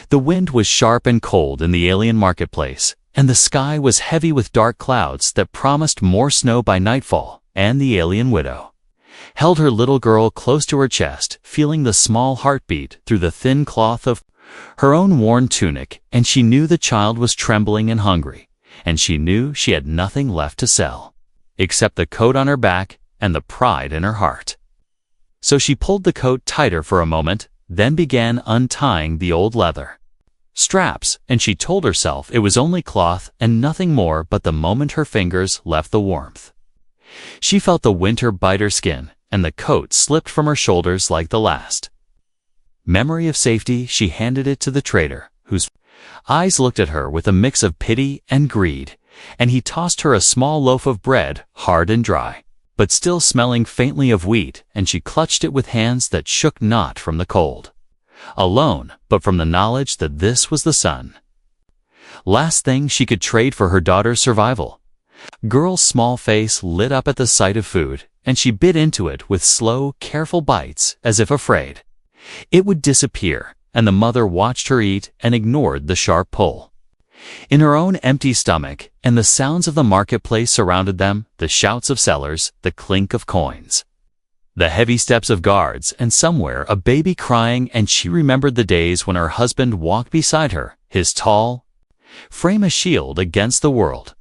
The wind was sharp and cold in the alien marketplace, and the sky was heavy with dark clouds that promised more snow by nightfall, and the alien widow held her little girl close to her chest, feeling the small heartbeat through the thin cloth of her own worn tunic, and she knew the child was trembling and hungry, and she knew she had nothing left to sell, except the coat on her back and the pride in her heart. So she pulled the coat tighter for a moment, then began untying the old leather straps, and she told herself it was only cloth and nothing more, but the moment her fingers left the warmth, she felt the winter bite her skin, and the coat slipped from her shoulders like the last memory of safety. She handed it to the trader, whose eyes looked at her with a mix of pity and greed, and he tossed her a small loaf of bread, hard and dry, but still smelling faintly of wheat, and she clutched it with hands that shook not from the cold alone, but from the knowledge that this was the last thing she could trade for her daughter's survival. Girl's small face lit up at the sight of food, and she bit into it with slow, careful bites, as if afraid it would disappear, and the mother watched her eat and ignored the sharp pull in her own empty stomach, and the sounds of the marketplace surrounded them, the shouts of sellers, the clink of coins, the heavy steps of guards, and somewhere a baby crying, and she remembered the days when her husband walked beside her, his tall frame a shield against the world,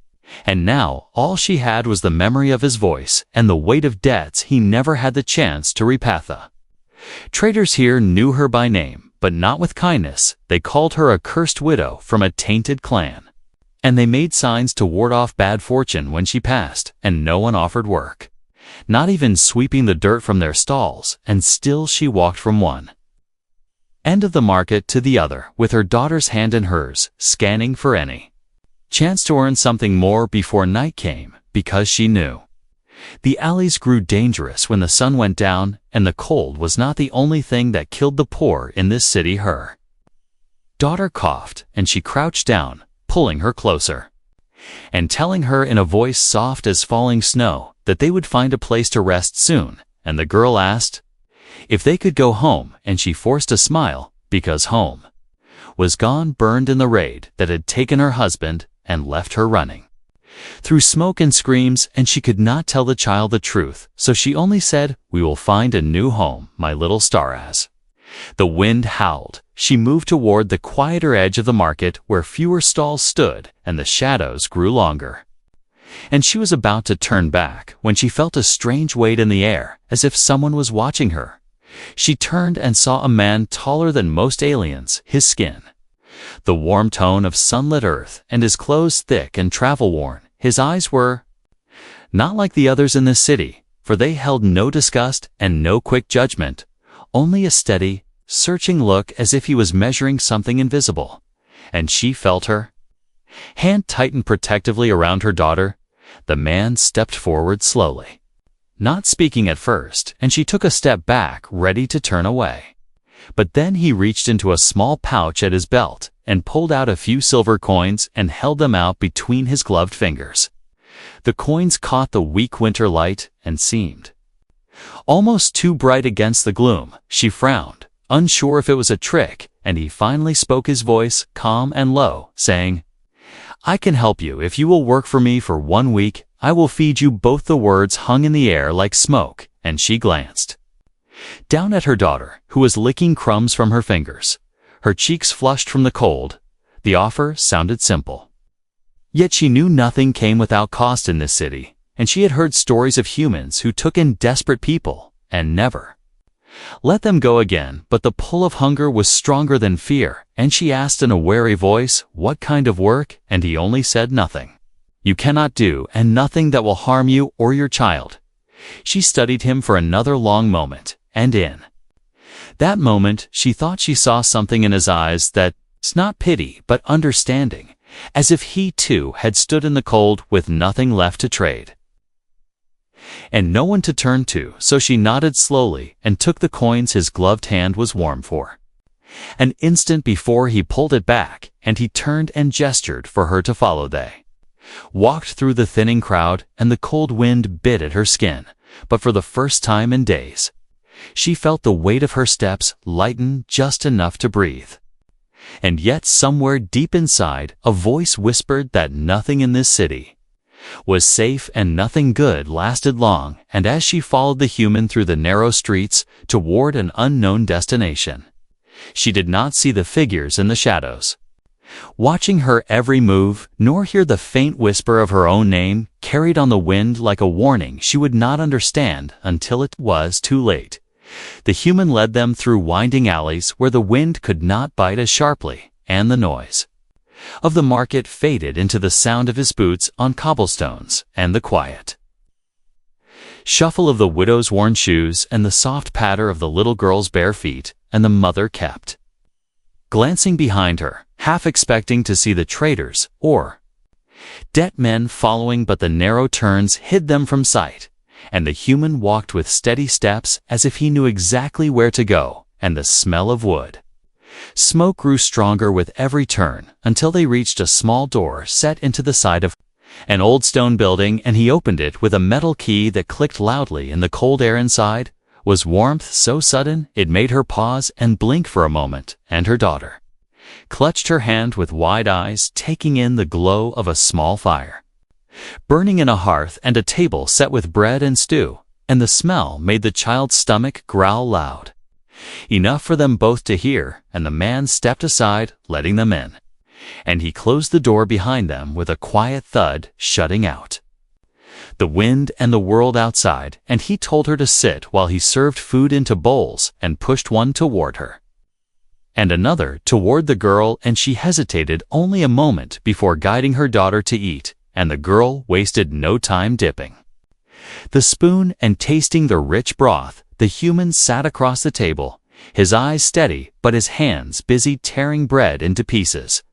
and now all she had was the memory of his voice and the weight of debts he never had the chance to repay. The traders here knew her by name, but not with kindness. They called her a cursed widow from a tainted clan, and they made signs to ward off bad fortune when she passed, and no one offered work, not even sweeping the dirt from their stalls, and still she walked from one end of the market to the other, with her daughter's hand in hers, scanning for any chance to earn something more before night came, because she knew the alleys grew dangerous when the sun went down, and the cold was not the only thing that killed the poor in this city. Her daughter coughed, and she crouched down, pulling her closer, and telling her in a voice soft as falling snow that they would find a place to rest soon, and the girl asked if they could go home, and she forced a smile, because home was gone, burned in the raid that had taken her husband and left her running through smoke and screams, and she could not tell the child the truth, so she only said, "We will find a new home, my little star." As the wind howled, she moved toward the quieter edge of the market where fewer stalls stood and the shadows grew longer, and she was about to turn back when she felt a strange weight in the air, as if someone was watching her. She turned and saw a man taller than most aliens, his skin the warm tone of sunlit earth, and his clothes thick and travel-worn. His eyes were not like the others in this city, for they held no disgust and no quick judgment, only a steady, searching look, as if he was measuring something invisible. And she felt her hand tighten protectively around her daughter. The man stepped forward slowly, not speaking at first, and she took a step back, ready to turn away. But then he reached into a small pouch at his belt and pulled out a few silver coins and held them out between his gloved fingers. The coins caught the weak winter light and seemed almost too bright against the gloom. She frowned, unsure if it was a trick, and he finally spoke, his voice calm and low, saying, "I can help you if you will work for me for 1 week. I will feed you both." The words hung in the air like smoke, and she glanced down at her daughter, who was licking crumbs from her fingers, her cheeks flushed from the cold. The offer sounded simple, yet she knew nothing came without cost in this city, and she had heard stories of humans who took in desperate people and never let them go again. But the pull of hunger was stronger than fear, and she asked in a wary voice, "What kind of work?" And he only said, "Nothing you cannot do, and nothing that will harm you or your child." She studied him for another long moment, and in that moment she thought she saw something in his eyes that's not pity but understanding, as if he too had stood in the cold with nothing left to trade and no one to turn to. So she nodded slowly and took the coins his gloved hand was warm for. An instant before he pulled it back, and he turned and gestured for her to follow. They walked through the thinning crowd, and the cold wind bit at her skin, but for the first time in days she felt the weight of her steps lighten just enough to breathe. And yet somewhere deep inside, a voice whispered that nothing in this city was safe and nothing good lasted long, and as she followed the human through the narrow streets toward an unknown destination, she did not see the figures in the shadows, watching her every move, nor hear the faint whisper of her own name carried on the wind like a warning she would not understand until it was too late. The human led them through winding alleys where the wind could not bite as sharply, and the noise of the market faded into the sound of his boots on cobblestones and the quiet shuffle of the widow's worn shoes and the soft patter of the little girl's bare feet, and the mother kept glancing behind her, half expecting to see the traders or debt men following, but the narrow turns hid them from sight, and the human walked with steady steps as if he knew exactly where to go, and the smell of wood smoke grew stronger with every turn until they reached a small door set into the side of an old stone building, and he opened it with a metal key that clicked loudly in the cold air inside. Was warmth so sudden it made her pause and blink for a moment, and her daughter clutched her hand with wide eyes, taking in the glow of a small fire burning in a hearth and a table set with bread and stew, and the smell made the child's stomach growl loud, enough for them both to hear, and the man stepped aside, letting them in, and he closed the door behind them with a quiet thud, shutting out the wind and the world outside, and he told her to sit while he served food into bowls and pushed one toward her and another toward the girl, and she hesitated only a moment before guiding her daughter to eat, and the girl wasted no time dipping the spoon and tasting the rich broth. The human sat across the table, his eyes steady but his hands busy tearing bread into pieces,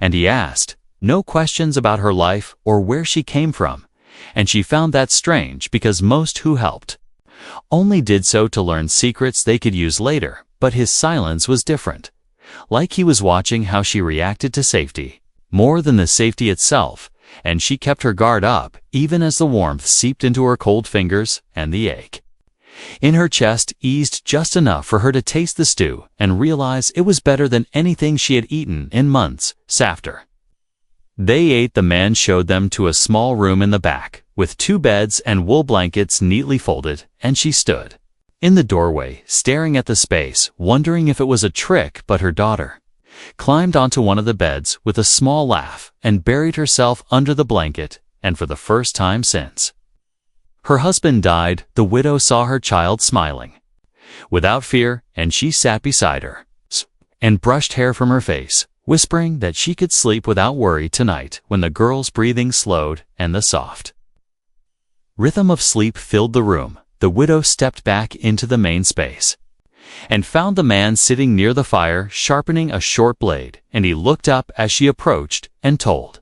and he asked no questions about her life or where she came from, and she found that strange because most who helped only did so to learn secrets they could use later, but his silence was different, like he was watching how she reacted to safety, more than the safety itself, and she kept her guard up even as the warmth seeped into her cold fingers and the ache in her chest eased just enough for her to taste the stew and realize it was better than anything she had eaten in months. After they ate, the man showed them to a small room in the back, with 2 beds and wool blankets neatly folded, and she stood in the doorway, staring at the space, wondering if it was a trick, but her daughter climbed onto one of the beds with a small laugh and buried herself under the blanket, and for the first time since her husband died, the widow saw her child smiling without fear, and she sat beside her and brushed hair from her face, whispering that she could sleep without worry tonight. When the girl's breathing slowed and the soft rhythm of sleep filled the room, the widow stepped back into the main space and found the man sitting near the fire sharpening a short blade, and he looked up as she approached and told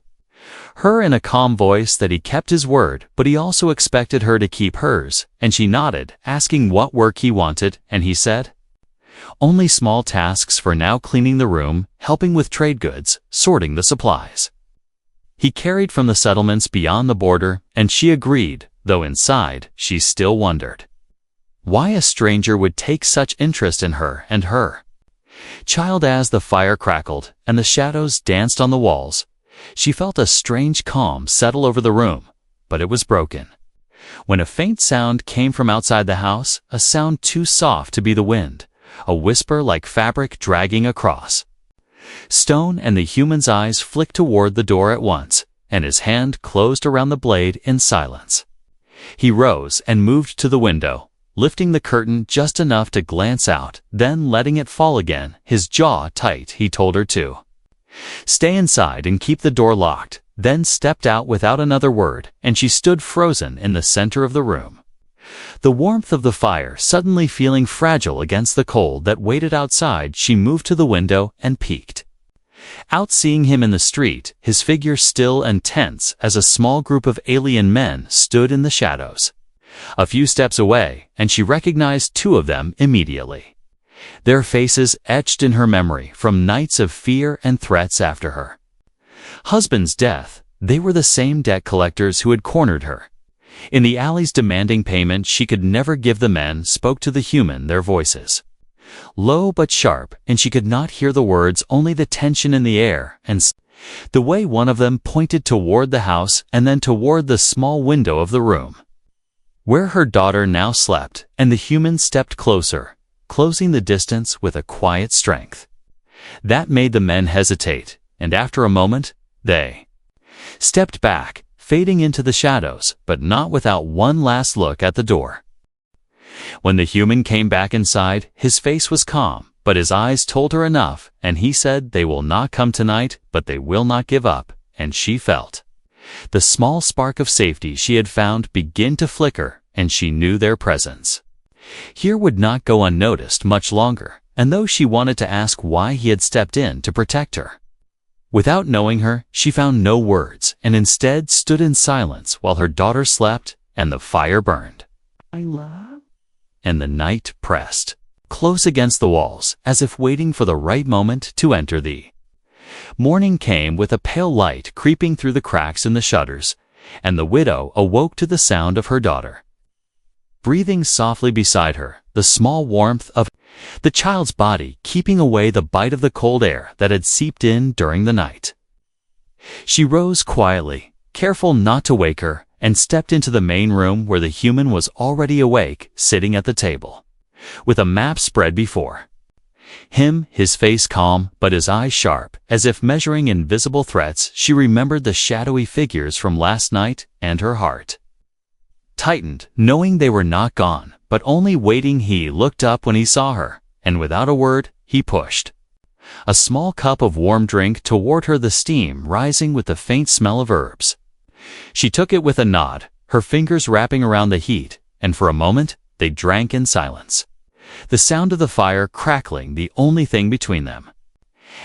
her in a calm voice that he kept his word, but he also expected her to keep hers, and she nodded, asking what work he wanted, and he said, only small tasks for now, cleaning the room, helping with trade goods, sorting the supplies he carried from the settlements beyond the border, and she agreed, though inside she still wondered why a stranger would take such interest in her and her child. As the fire crackled and the shadows danced on the walls, she felt a strange calm settle over the room, but it was broken when a faint sound came from outside the house, a sound too soft to be the wind, a whisper like fabric dragging across stone, and the human's eyes flicked toward the door at once, and his hand closed around the blade in silence. He rose and moved to the window, lifting the curtain just enough to glance out, then letting it fall again, his jaw tight. He told her to stay inside and keep the door locked, then stepped out without another word, and she stood frozen in the center of the room, the warmth of the fire suddenly feeling fragile against the cold that waited outside. She moved to the window and peeked out, seeing him in the street, his figure still and tense as a small group of alien men stood in the shadows a few steps away, and she recognized 2 of them immediately, their faces etched in her memory from nights of fear and threats after her husband's death. They were the same debt collectors who had cornered her in the alleys demanding payment she could never give. The men spoke to the human, their voices low but sharp, and she could not hear the words, only the tension in the air, and the way one of them pointed toward the house and then toward the small window of the room where her daughter now slept, and the human stepped closer, closing the distance with a quiet strength. That made the men hesitate, and after a moment, they stepped back, fading into the shadows, but not without one last look at the door. When the human came back inside, his face was calm, but his eyes told her enough, and he said, "They will not come tonight, but they will not give up," and she felt the small spark of safety she had found begin to flicker, and she knew their presence here would not go unnoticed much longer, and though she wanted to ask why he had stepped in to protect her, without knowing her, she found no words, and instead stood in silence while her daughter slept and the fire burned. And the night pressed close against the walls, as if waiting for the right moment to enter. The morning came with a pale light creeping through the cracks in the shutters, and the widow awoke to the sound of her daughter breathing softly beside her, the small warmth of the child's body keeping away the bite of the cold air that had seeped in during the night. She rose quietly, careful not to wake her, and stepped into the main room where the human was already awake, sitting at the table, with a map spread before him, his face calm, but his eyes sharp, as if measuring invisible threats. She remembered the shadowy figures from last night, and her heart tightened, knowing they were not gone, but only waiting. He looked up when he saw her, and without a word, he pushed a small cup of warm drink toward her, the steam rising with the faint smell of herbs. She took it with a nod, her fingers wrapping around the heat, and for a moment, they drank in silence, the sound of the fire crackling the only thing between them,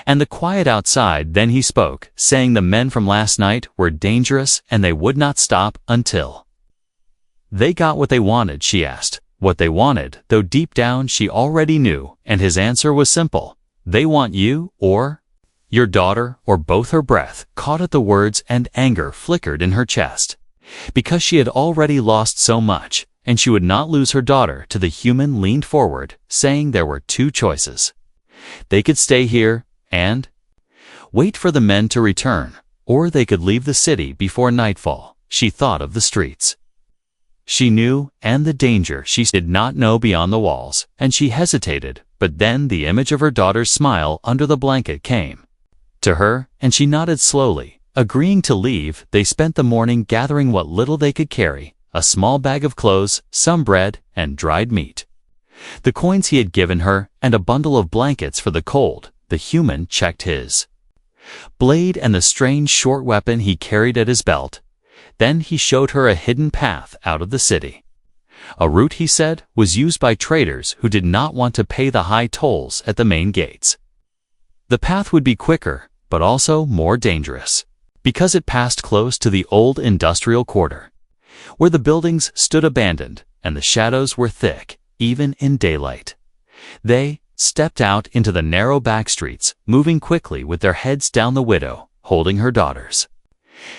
and the quiet outside. Then he spoke, saying the men from last night were dangerous and they would not stop until they got what they wanted. She asked what they wanted, though deep down she already knew, and his answer was simple: they want you, or your daughter, or both. Her breath caught at the words, and anger flickered in her chest, because she had already lost so much, and she would not lose her daughter. To the human leaned forward, saying there were two choices. They could stay here and wait for the men to return, or they could leave the city before nightfall. She thought of the streets she knew, and the danger she did not know beyond the walls, and she hesitated, but then the image of her daughter's smile under the blanket came to her, and she nodded slowly, agreeing to leave. They spent the morning gathering what little they could carry, a small bag of clothes, some bread, and dried meat, the coins he had given her, and a bundle of blankets for the cold. The human checked his blade and the strange short weapon he carried at his belt. Then he showed her a hidden path out of the city. A route, he said, was used by traders who did not want to pay the high tolls at the main gates. The path would be quicker, but also more dangerous, because it passed close to the old industrial quarter, where the buildings stood abandoned and the shadows were thick, even in daylight. They stepped out into the narrow back streets, moving quickly with their heads down, the widow holding her daughter's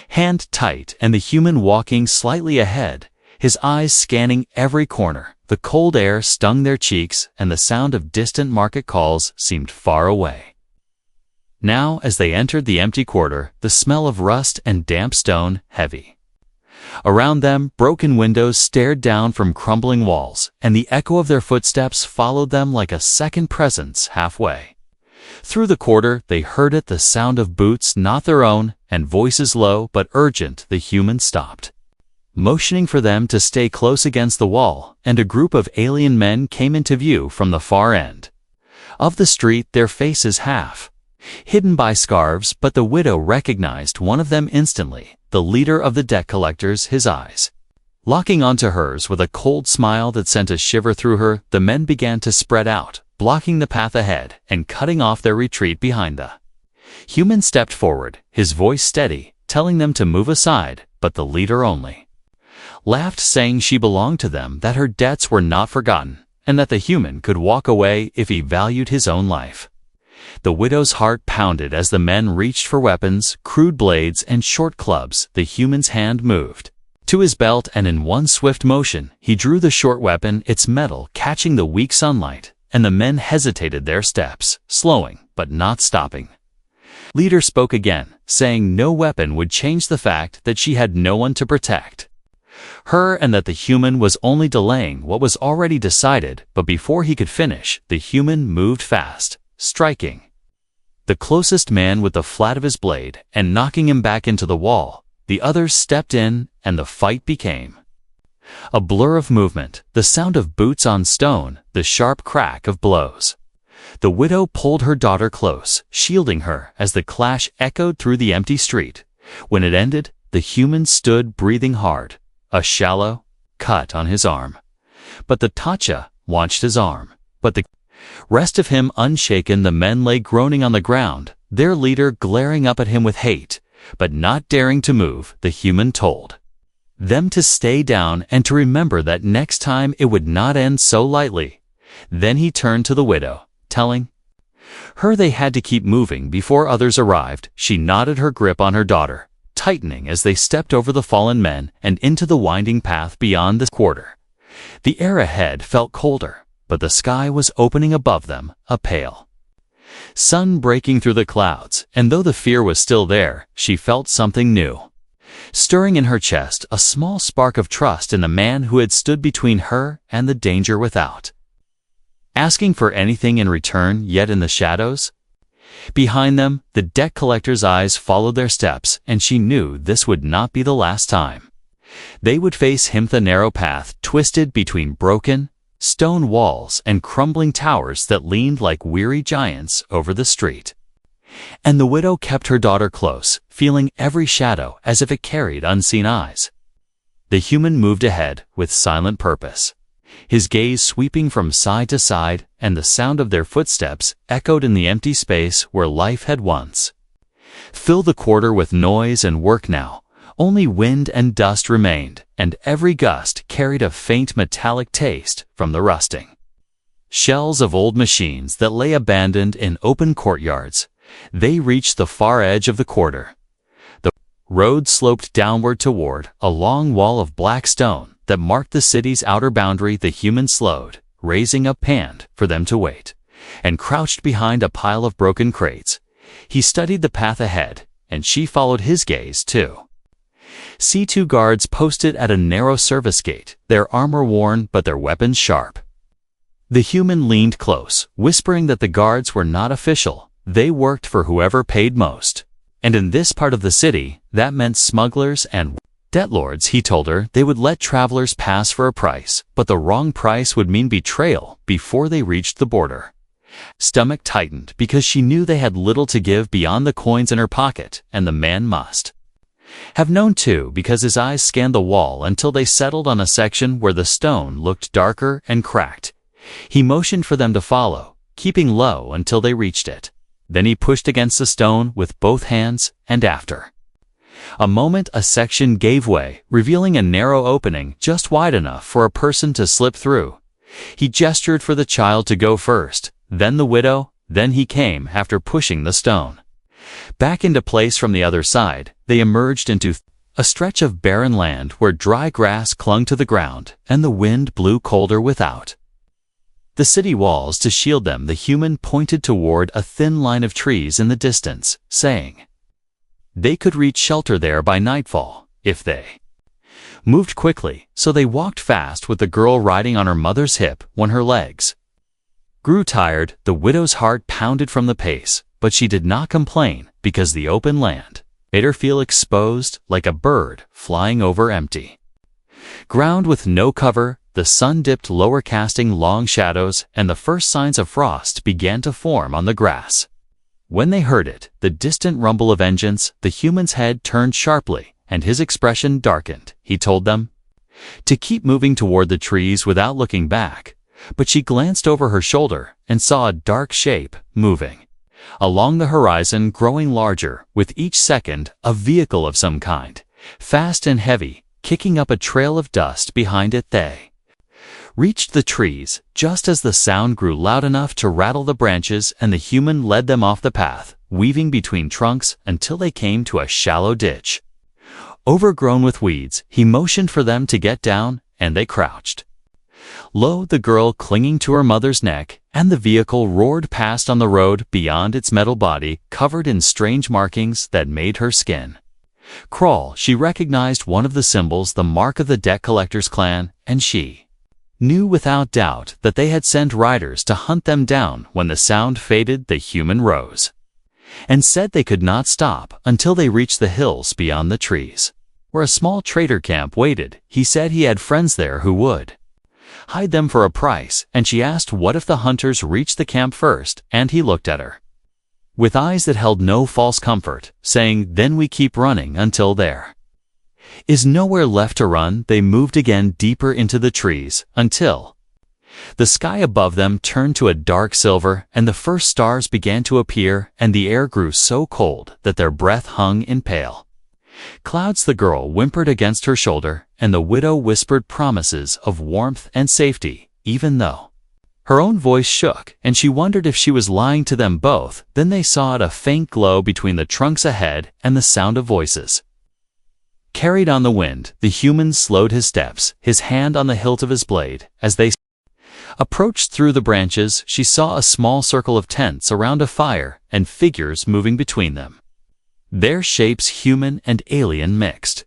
hand tight, and the human walking slightly ahead, his eyes scanning every corner. The cold air stung their cheeks, and the sound of distant market calls seemed far away. Now, as they entered the empty quarter, the smell of rust and damp stone heavy around them, broken windows stared down from crumbling walls, and the echo of their footsteps followed them like a second presence halfway through the quarter. They heard it, the sound of boots not their own, and voices low but urgent. The human stopped, motioning for them to stay close against the wall, and a group of alien men came into view from the far end of the street, their faces half hidden by scarves, but the widow recognized one of them instantly, the leader of the debt collectors, his eyes locking onto hers with a cold smile that sent a shiver through her. The men began to spread out, blocking the path ahead and cutting off their retreat behind. The human stepped forward, his voice steady, telling them to move aside, but the leader only laughed, saying she belonged to them, that her debts were not forgotten, and that the human could walk away if he valued his own life. The widow's heart pounded as the men reached for weapons, crude blades and short clubs. The human's hand moved to his belt, and in one swift motion, he drew the short weapon, its metal catching the weak sunlight, and the men hesitated their steps, slowing but not stopping. Leader spoke again, saying no weapon would change the fact that she had no one to protect her and that the human was only delaying what was already decided, but before he could finish, the human moved fast, striking the closest man with the flat of his blade and knocking him back into the wall. The others stepped in, and the fight became a blur of movement, the sound of boots on stone, the sharp crack of blows. The widow pulled her daughter close, shielding her as the clash echoed through the empty street. When it ended, the human stood breathing hard, a shallow cut on his arm. But the Tacha watched his arm. But the rest of him unshaken. The men lay groaning on the ground, their leader glaring up at him with hate, but not daring to move. The human told them to stay down and to remember that next time it would not end so lightly. Then he turned to the widow, telling her they had to keep moving before others arrived. She nodded, her grip on her daughter tightening as they stepped over the fallen men and into the winding path beyond the quarter. The air ahead felt colder, but the sky was opening above them, a pale sun breaking through the clouds, and though the fear was still there, she felt something new stirring in her chest, a small spark of trust in the man who had stood between her and the danger without asking for anything in return. Yet in the shadows behind them, the debt collector's eyes followed their steps, and she knew this would not be the last time they would face him. The narrow path twisted between broken stone walls and crumbling towers that leaned like weary giants over the street. And the widow kept her daughter close, feeling every shadow as if it carried unseen eyes. The human moved ahead with silent purpose, his gaze sweeping from side to side, and the sound of their footsteps echoed in the empty space where life had once filled the quarter with noise and work. Now only wind and dust remained, and every gust carried a faint metallic taste from the rusting shells of old machines that lay abandoned in open courtyards. They reached the far edge of the quarter. The road sloped downward toward a long wall of black stone that marked the city's outer boundary. The human slowed, raising a hand for them to wait, and crouched behind a pile of broken crates. He studied the path ahead, and she followed his gaze too. See two guards posted at a narrow service gate, their armor worn but their weapons sharp. The human leaned close, whispering that the guards were not official. They worked for whoever paid most. And in this part of the city, that meant smugglers and debt lords. He told her they would let travelers pass for a price, but the wrong price would mean betrayal before they reached the border. Stomach tightened because she knew they had little to give beyond the coins in her pocket, and the man must have known too, because his eyes scanned the wall until they settled on a section where the stone looked darker and cracked. He motioned for them to follow, keeping low until they reached it. Then he pushed against the stone with both hands, and after a moment a section gave way, revealing a narrow opening just wide enough for a person to slip through. He gestured for the child to go first, then the widow, then he came after pushing the stone back into place. From the other side, they emerged into a stretch of barren land where dry grass clung to the ground and the wind blew colder without the city walls to shield them. The human pointed toward a thin line of trees in the distance, saying they could reach shelter there by nightfall, if they moved quickly. So they walked fast, with the girl riding on her mother's hip. When her legs grew tired, the widow's heart pounded from the pace, but she did not complain, because the open land made her feel exposed, like a bird flying over empty ground with no cover. The sun dipped lower, casting long shadows, and the first signs of frost began to form on the grass. When they heard it, the distant rumble of engines, the human's head turned sharply, and his expression darkened. He told them to keep moving toward the trees without looking back, but she glanced over her shoulder and saw a dark shape moving along the horizon, growing larger with each second, a vehicle of some kind, fast and heavy, kicking up a trail of dust behind it. They reached the trees just as the sound grew loud enough to rattle the branches, and the human led them off the path, weaving between trunks until they came to a shallow ditch overgrown with weeds. He motioned for them to get down, and they crouched Lo, the girl clinging to her mother's neck, and the vehicle roared past on the road beyond its metal body, covered in strange markings that made her skin crawl. She recognized one of the symbols, the mark of the debt collectors clan, and she knew without doubt that they had sent riders to hunt them down. When the sound faded, the human rose and said they could not stop until they reached the hills beyond the trees, where a small trader camp waited. He said he had friends there who would hide them for a price, and she asked what if the hunters reached the camp first, and he looked at her with eyes that held no false comfort, saying, "Then we keep running until there is nowhere left to run." They moved again deeper into the trees, until the sky above them turned to a dark silver, and the first stars began to appear, and the air grew so cold that their breath hung in pale clouds. The girl whimpered against her shoulder, and the widow whispered promises of warmth and safety, even though her own voice shook, and she wondered if she was lying to them both. Then they saw a faint glow between the trunks ahead, and the sound of voices carried on the wind. The human slowed his steps, his hand on the hilt of his blade. As they approached through the branches, she saw a small circle of tents around a fire, and figures moving between them, their shapes human and alien mixed.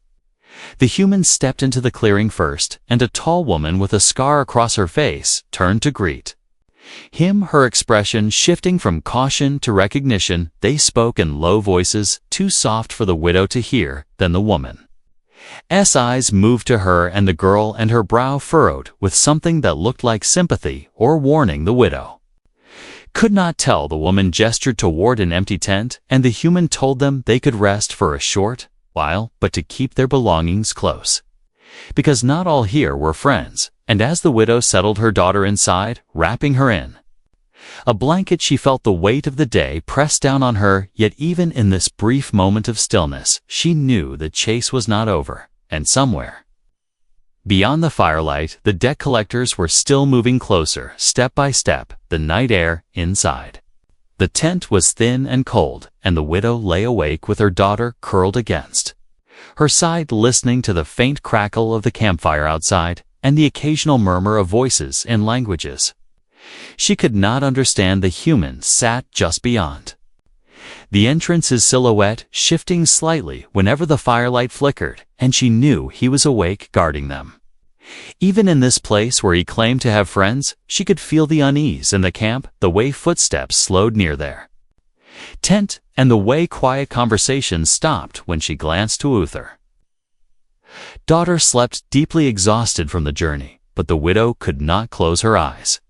The human stepped into the clearing first, and a tall woman with a scar across her face turned to greet him, her expression shifting from caution to recognition. They spoke in low voices, too soft for the widow to hear. Then the woman's eyes moved to her and the girl, and her brow furrowed with something that looked like sympathy or warning. The widow could not tell. The woman gestured toward an empty tent, and the human told them they could rest for a short while, but to keep their belongings close, because not all here were friends. And as the widow settled her daughter inside, wrapping her in a blanket, she felt the weight of the day press down on her. Yet even in this brief moment of stillness, she knew the chase was not over, and somewhere beyond the firelight, the debt collectors were still moving closer, step by step. The night air inside the tent was thin and cold, and the widow lay awake with her daughter curled against her side, listening to the faint crackle of the campfire outside and the occasional murmur of voices in languages she could not understand. The human sat just beyond the entrance's silhouette, shifting slightly whenever the firelight flickered, and she knew he was awake, guarding them. Even in this place where he claimed to have friends, she could feel the unease in the camp, the way footsteps slowed near their tent, and the way quiet conversations stopped when she glanced to Uther. Daughter slept, deeply exhausted from the journey, but the widow could not close her eyes.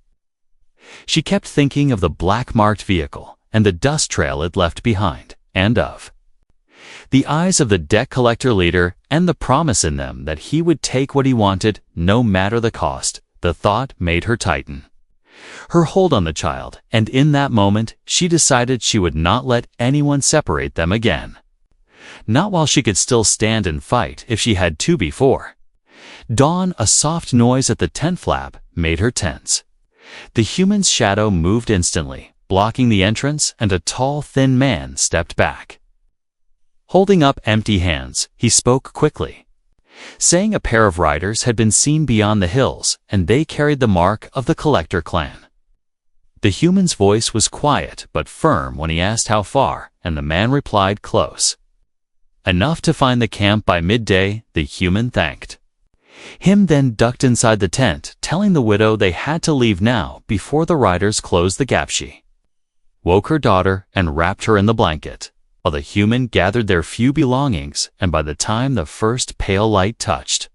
She kept thinking of the black-marked vehicle and the dust trail it left behind, and of the eyes of the debt collector leader, and the promise in them that he would take what he wanted, no matter the cost. The thought made her tighten her hold on the child, and in that moment, she decided she would not let anyone separate them again. Not while she could still stand and fight if she had to before dawn. A soft noise at the tent flap made her tense. The human's shadow moved instantly, blocking the entrance, and a tall, thin man stepped back. Holding up empty hands, he spoke quickly, saying a pair of riders had been seen beyond the hills, and they carried the mark of the collector clan. The human's voice was quiet but firm when he asked how far, and the man replied, "Close enough to find the camp by midday." The human thanked him, then ducked inside the tent, telling the widow they had to leave now before the riders closed the gap. She woke her daughter and wrapped her in the blanket, while the human gathered their few belongings, and by the time the first pale light touched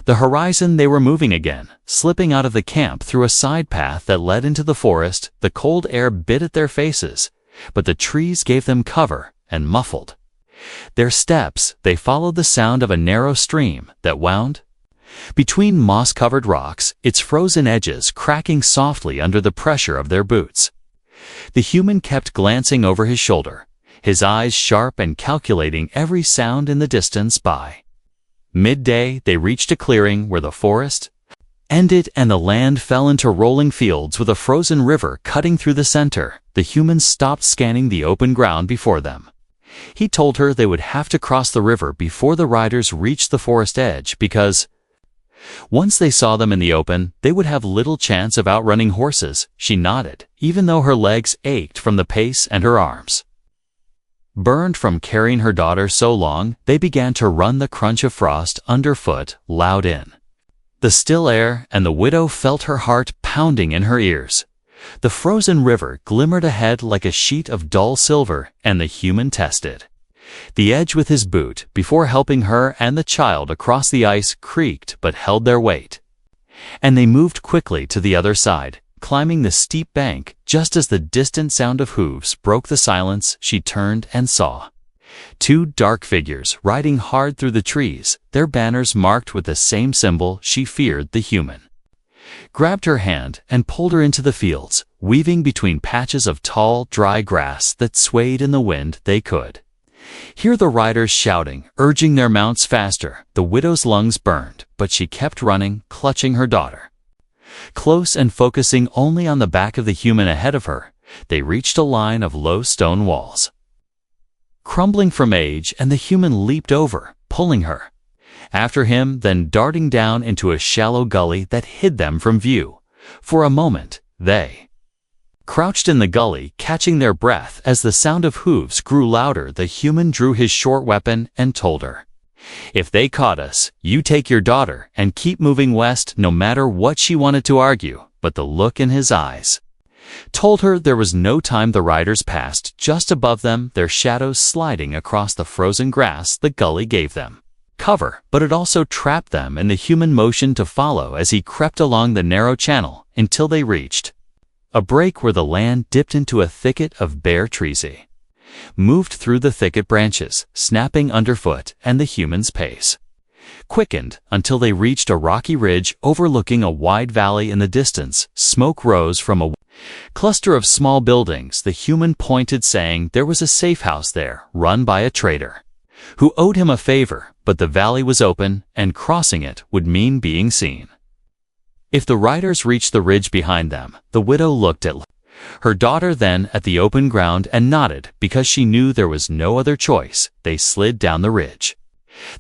the horizon, they were moving again, slipping out of the camp through a side path that led into the forest. The cold air bit at their faces, but the trees gave them cover and muffled their steps. They followed the sound of a narrow stream that wound between moss-covered rocks, its frozen edges cracking softly under the pressure of their boots. The human kept glancing over his shoulder, his eyes sharp and calculating every sound in the distance. By midday, they reached a clearing where the forest ended and the land fell into rolling fields with a frozen river cutting through the center. The humans stopped scanning the open ground before them. He told her they would have to cross the river before the riders reached the forest edge, because Once they saw them in the open, they would have little chance of outrunning horses. She nodded, even though her legs ached from the pace and her arms. Burned from carrying her daughter so long, they began to run, the crunch of frost underfoot loud in the still air, and the widow felt her heart pounding in her ears. The frozen river glimmered ahead like a sheet of dull silver, and the human tested the edge with his boot before helping her and the child across. The ice creaked but held their weight, and they moved quickly to the other side, climbing the steep bank. Just as the distant sound of hooves broke the silence, she turned and saw two dark figures riding hard through the trees, their banners marked with the same symbol she feared. The human grabbed her hand and pulled her into the fields, weaving between patches of tall, dry grass that swayed in the wind. They could hear the riders shouting, urging their mounts faster. The widow's lungs burned, but she kept running, clutching her daughter close and focusing only on the back of the human ahead of her. They reached a line of low stone walls, crumbling from age, and the human leaped over, pulling her after him, then darting down into a shallow gully that hid them from view. For a moment, they crouched in the gully, catching their breath as the sound of hooves grew louder. The human drew his short weapon and told her, "If they caught us, you take your daughter and keep moving west." No matter what she wanted to argue, but the look in his eyes told her there was no time. The riders passed just above them, their shadows sliding across the frozen grass. The gully gave them cover, but it also trapped them, and the human motioned to follow as he crept along the narrow channel until they reached a break where the land dipped into a thicket of bare trees. He moved through the thicket branches, snapping underfoot, and the human's pace quickened until they reached a rocky ridge overlooking a wide valley. In the distance, smoke rose from a cluster of small buildings. The human pointed, saying there was a safe house there, run by a trader who owed him a favor, but the valley was open, and crossing it would mean being seen. If the riders reached the ridge behind them, the widow looked at her daughter, then at the open ground, and nodded because she knew there was no other choice. They slid down the ridge,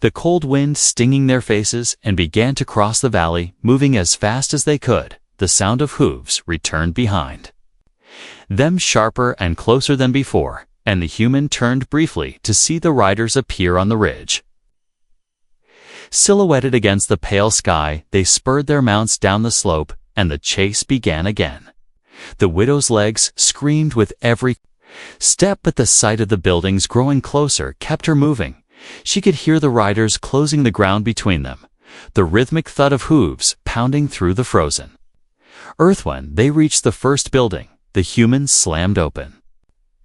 the cold wind stinging their faces, and began to cross the valley, moving as fast as they could. The sound of hooves returned behind them, sharper and closer than before, and the human turned briefly to see the riders appear on the ridge. Silhouetted against the pale sky, they spurred their mounts down the slope, and the chase began again. The widow's legs screamed with every step, but the sight of the buildings growing closer kept her moving. She could hear the riders closing the ground between them, the rhythmic thud of hooves pounding through the frozen earth. When they reached the first building, the human slammed open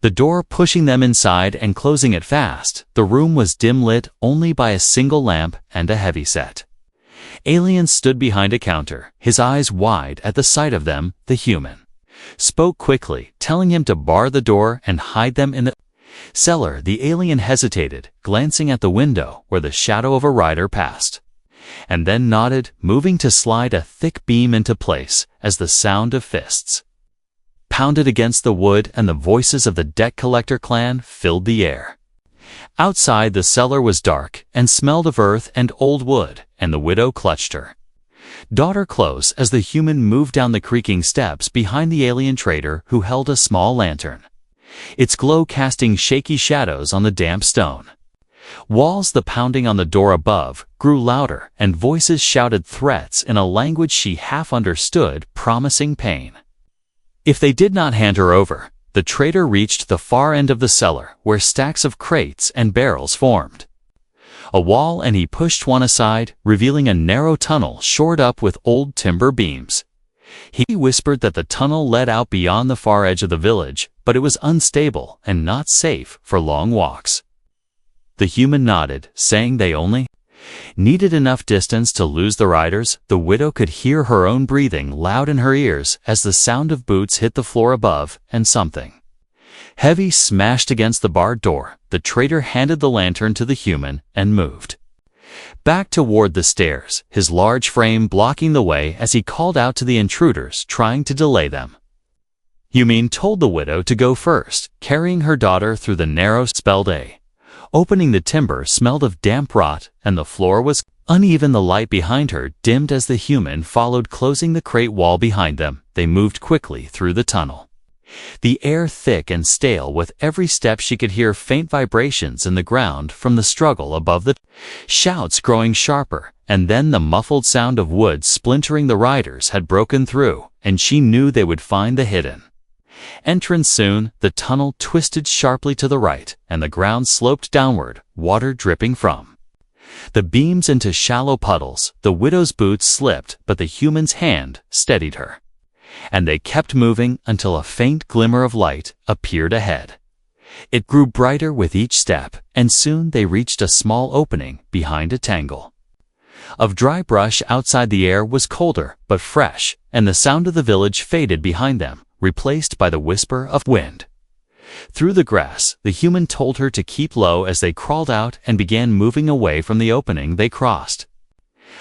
the door, pushing them inside and closing it fast. The room was dim, lit only by a single lamp, and a heavy-set alien stood behind a counter, his eyes wide at the sight of them. The human spoke quickly, telling him to bar the door and hide them in the cellar. The alien hesitated, glancing at the window where the shadow of a rider passed, and then nodded, moving to slide a thick beam into place as the sound of fists pounded against the wood, and the voices of the debt collector clan filled the air. Outside, the cellar was dark and smelled of earth and old wood, and the widow clutched her daughter close as the human moved down the creaking steps behind the alien trader, who held a small lantern, its glow casting shaky shadows on the damp stone walls. The pounding on the door above grew louder, and voices shouted threats in a language she half understood, promising pain if they did not hand her over. The trader reached the far end of the cellar, where stacks of crates and barrels formed a wall, and he pushed one aside, revealing a narrow tunnel shored up with old timber beams. He whispered that the tunnel led out beyond the far edge of the village, but it was unstable and not safe for long walks. The human nodded, saying they only needed enough distance to lose the riders. The widow could hear her own breathing loud in her ears as the sound of boots hit the floor above, and something heavy smashed against the barred door. The trader handed the lantern to the human and moved back toward the stairs, his large frame blocking the way as he called out to the intruders, trying to delay them. "You mean," told the widow to go first, carrying her daughter through the narrow spelled A. Opening the timber smelled of damp rot, and the floor was Uneven, the light behind her dimmed as the human followed, closing the crate wall behind them. They moved quickly through the tunnel. The air thick and stale. With every step she could hear faint vibrations in the ground from the struggle above, the shouts growing sharper, and then the muffled sound of wood splintering. The riders had broken through, and she knew they would find the hidden entrance soon. The tunnel twisted sharply to the right, and the ground sloped downward, water dripping from the beams into shallow puddles. The widow's boots slipped, but the human's hand steadied her, and they kept moving until a faint glimmer of light appeared ahead. It grew brighter with each step, and soon they reached a small opening behind a tangle of dry brush. Outside, the air was colder but fresh, and the sound of the village faded behind them, replaced by the whisper of wind through the grass. The human told her to keep low as they crawled out and began moving away from the opening. They crossed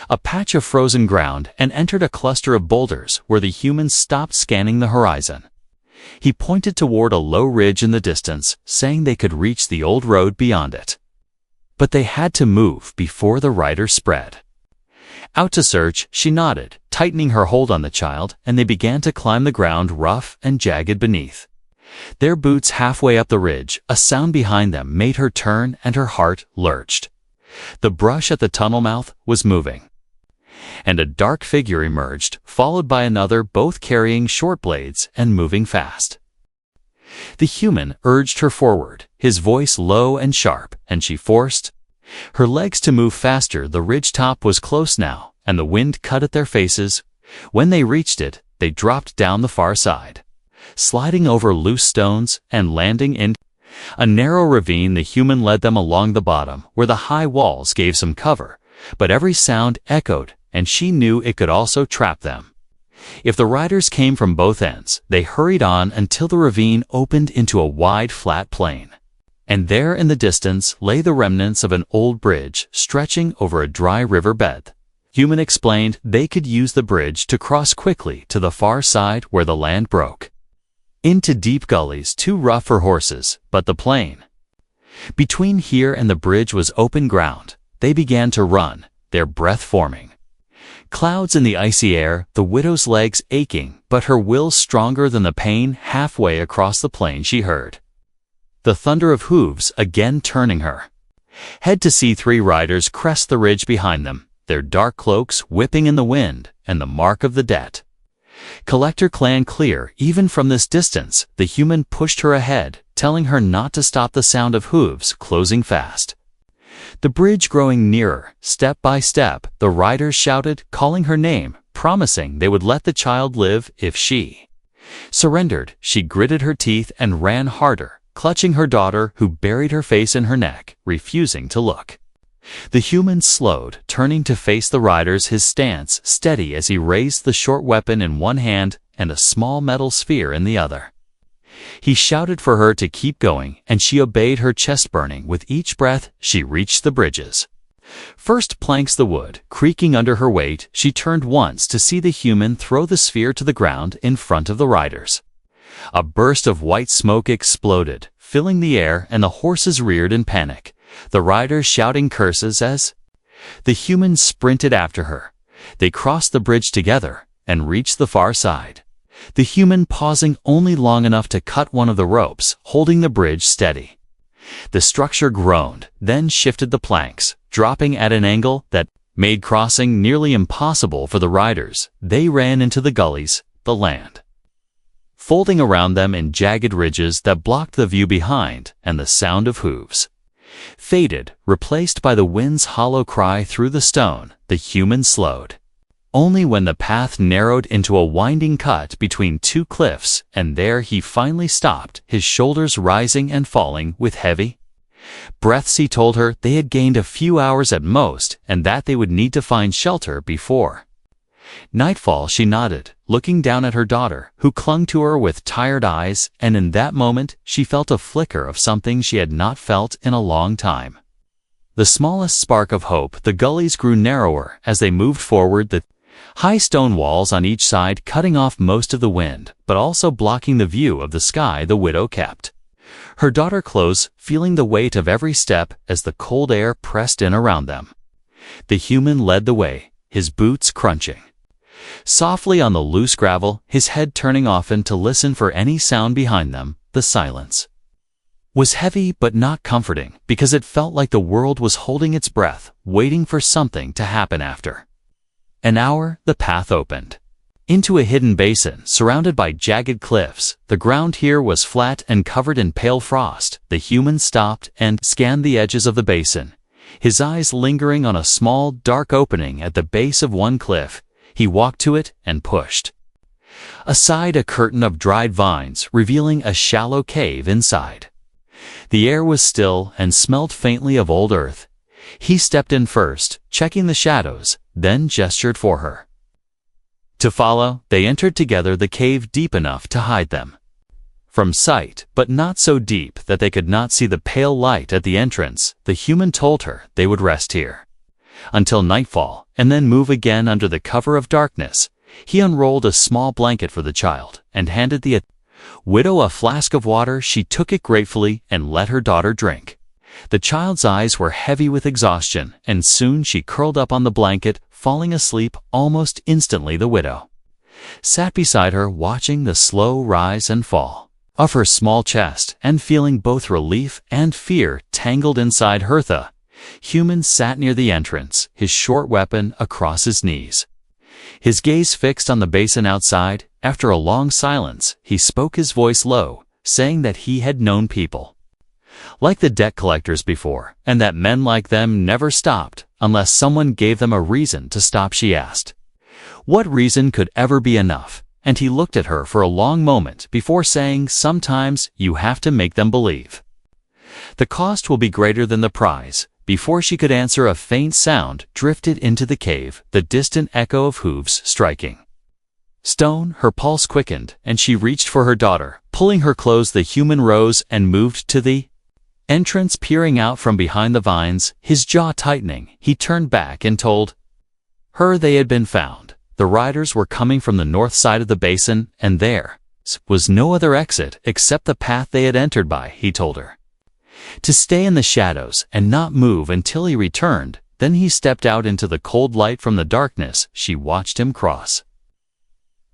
a patch of frozen ground and entered a cluster of boulders where the human stopped, scanning the horizon. He pointed toward a low ridge in the distance, saying they could reach the old road beyond it. But they had to move before the rider spread out to search. She nodded, tightening her hold on the child, and they began to climb the ground, rough and jagged beneath their boots. Halfway up the ridge, a sound behind them made her turn, and her heart lurched. The brush at the tunnel mouth was moving, and a dark figure emerged, followed by another, both carrying short blades and moving fast. The human urged her forward, his voice low and sharp, and she forced her legs to move faster. The ridge top was close now, and the wind cut at their faces. When they reached it, they dropped down the far side, sliding over loose stones and landing in a narrow ravine. The human led them along the bottom, where the high walls gave some cover, but every sound echoed, and she knew it could also trap them. If the riders came from both ends, they hurried on until the ravine opened into a wide, flat plain. And there in the distance lay the remnants of an old bridge stretching over a dry river bed. Human explained they could use the bridge to cross quickly to the far side where the land broke into deep gullies too rough for horses, but the plain between here and the bridge was open ground. They began to run, their breath forming clouds in the icy air, the widow's legs aching, but her will stronger than the pain. Halfway across the plain she heard the thunder of hooves again, turning her head to see three riders crest the ridge behind them, their dark cloaks whipping in the wind, and the mark of the debt collector clan clear even from this distance. The human pushed her ahead, telling her not to stop. The sound of hooves closing fast, the bridge growing nearer. Step by step, the riders shouted, calling her name, promising they would let the child live if she surrendered. She gritted her teeth and ran harder, clutching her daughter, who buried her face in her neck, refusing to look. The human slowed, turning to face the riders, his stance steady as he raised the short weapon in one hand and a small metal sphere in the other. He shouted for her to keep going, and she obeyed, her chest burning with each breath. She reached the bridge's first planks, the wood creaking under her weight. She turned once to see the human throw the sphere to the ground in front of the riders. A burst of white smoke exploded, filling the air, and the horses reared in panic, the riders shouting curses as the human sprinted after her. They crossed the bridge together and reached the far side, the human pausing only long enough to cut one of the ropes, holding the bridge steady. The structure groaned, then shifted the planks, dropping at an angle that made crossing nearly impossible for the riders. They ran into the gullies, the land folding around them in jagged ridges that blocked the view behind, and the sound of hooves faded, replaced by the wind's hollow cry through the stone. The human slowed only when the path narrowed into a winding cut between two cliffs, and there he finally stopped, his shoulders rising and falling with heavy breaths. He told her they had gained a few hours at most, and that they would need to find shelter before nightfall. She nodded, looking down at her daughter, who clung to her with tired eyes, and in that moment she felt a flicker of something she had not felt in a long time. The smallest spark of hope. The gullies grew narrower as they moved forward, the high stone walls on each side cutting off most of the wind, but also blocking the view of the sky. The widow kept her daughter close, feeling the weight of every step as the cold air pressed in around them. The human led the way, his boots crunching. Softly on the loose gravel, his head turning often to listen for any sound behind them, the silence was heavy but not comforting because it felt like the world was holding its breath, waiting for something to happen after. An hour, the path opened into a hidden basin surrounded by jagged cliffs. The ground here was flat and covered in pale frost. The human stopped and scanned the edges of the basin, his eyes lingering on a small, dark opening at the base of one cliff. He walked to it and pushed aside a curtain of dried vines, revealing a shallow cave inside. The air was still and smelled faintly of old earth. He stepped in first, checking the shadows, then gestured for her to follow. They entered together, the cave deep enough to hide them from sight, but not so deep that they could not see the pale light at the entrance. The human told her they would rest here until nightfall, and then move again under the cover of darkness. He unrolled a small blanket for the child and handed the widow a flask of water. She took it gratefully and let her daughter drink. The child's eyes were heavy with exhaustion, and soon she curled up on the blanket, falling asleep almost instantly. The widow sat beside her, watching the slow rise and fall of her small chest and feeling both relief and fear tangled inside her. The human sat near the entrance, his short weapon across his knees, his gaze fixed on the basin outside. After a long silence, he spoke, his voice low, saying that he had known people like the debt collectors before, and that men like them never stopped unless someone gave them a reason to stop. She asked, what reason could ever be enough? And he looked at her for a long moment before saying, sometimes you have to make them believe the cost will be greater than the prize. Before she could answer, a faint sound drifted into the cave, the distant echo of hooves striking stone. Her pulse quickened, and she reached for her daughter. Pulling her close, the human rose and moved to the entrance, peering out from behind the vines, his jaw tightening. He turned back and told her they had been found. The riders were coming from the north side of the basin, and there was no other exit except the path they had entered by. He told her to stay in the shadows and not move until he returned. Then he stepped out into the cold light from the darkness. She watched him cross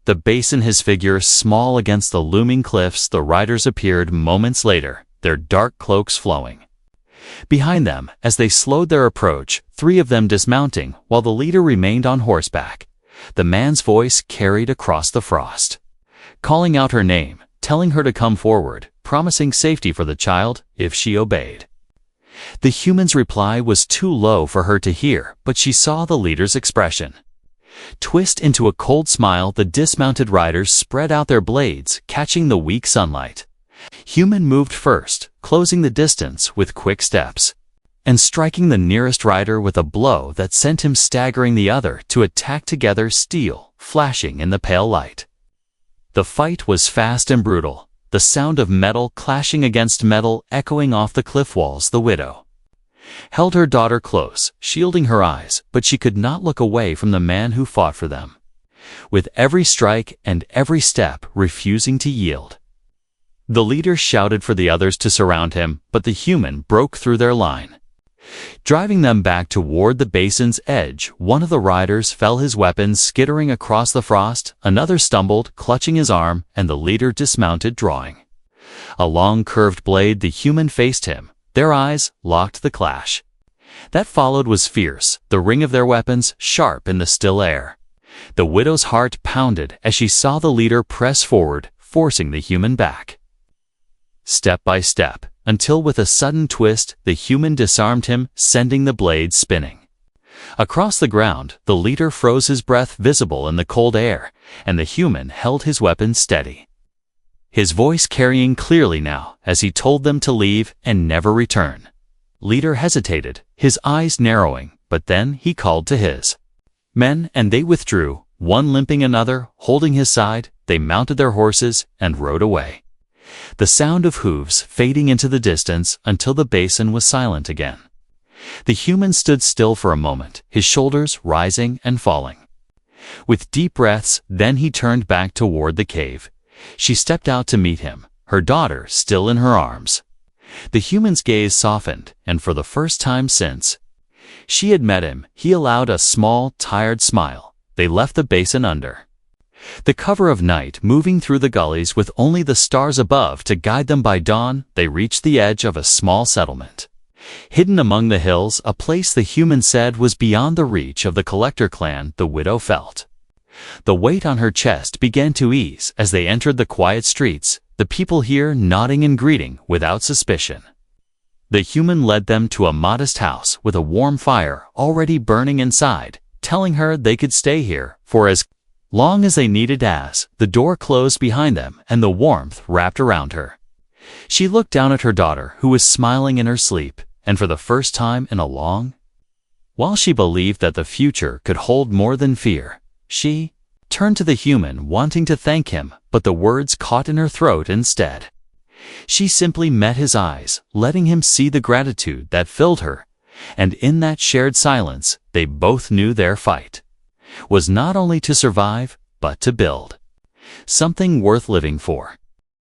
the basin, his figure small against the looming cliffs. The riders appeared moments later, their dark cloaks flowing behind them. As they slowed their approach, 3 of them dismounting, while the leader remained on horseback. The man's voice carried across the frost, calling out her name, telling her to come forward, promising safety for the child if she obeyed. The human's reply was too low for her to hear, but she saw the leader's expression twist into a cold smile. The dismounted riders spread out their blades, catching the weak sunlight. Human moved first, closing the distance with quick steps, and striking the nearest rider with a blow that sent him staggering. The other to attack together, steel flashing in the pale light. The fight was fast and brutal, the sound of metal clashing against metal echoing off the cliff walls. The widow held her daughter close, shielding her eyes, but she could not look away from the man who fought for them, with every strike and every step refusing to yield. The leader shouted for the others to surround him, but the human broke through their line, driving them back toward the basin's edge. One of the riders fell, his weapon skittering across the frost. Another stumbled, clutching his arm, and the leader dismounted, drawing a long curved blade. The human faced him, their eyes locked. The clash that followed was fierce, the ring of their weapons sharp in the still air. The widow's heart pounded as she saw the leader press forward, forcing the human back step by step, until with a sudden twist, the human disarmed him, sending the blade spinning across the ground. The leader froze, his breath visible in the cold air, and the human held his weapon steady, his voice carrying clearly now as he told them to leave and never return. Leader hesitated, his eyes narrowing, but then he called to his men, and they withdrew, one limping, another holding his side. They mounted their horses and rode away, the sound of hooves fading into the distance until the basin was silent again. The human stood still for a moment, his shoulders rising and falling. With deep breaths, then he turned back toward the cave. She stepped out to meet him, her daughter still in her arms. The human's gaze softened, and for the first time since She had met him. He allowed a small, tired smile. They left the basin under the cover of night, moving through the gullies with only the stars above to guide them. By dawn, they reached the edge of a small settlement. Hidden among the hills, a place the human said was beyond the reach of the collector clan. The widow felt the weight on her chest began to ease as they entered the quiet streets, the people here nodding and greeting without suspicion. The human led them to a modest house with a warm fire already burning inside, telling her they could stay here for as long as they needed. As the door closed behind them and the warmth wrapped around her, she looked down at her daughter, who was smiling in her sleep, and for the first time in a long while she believed that the future could hold more than fear. She turned to the human, wanting to thank him, but the words caught in her throat instead. She simply met his eyes, letting him see the gratitude that filled her, and in that shared silence, they both knew their fight was not only to survive, but to build something worth living for.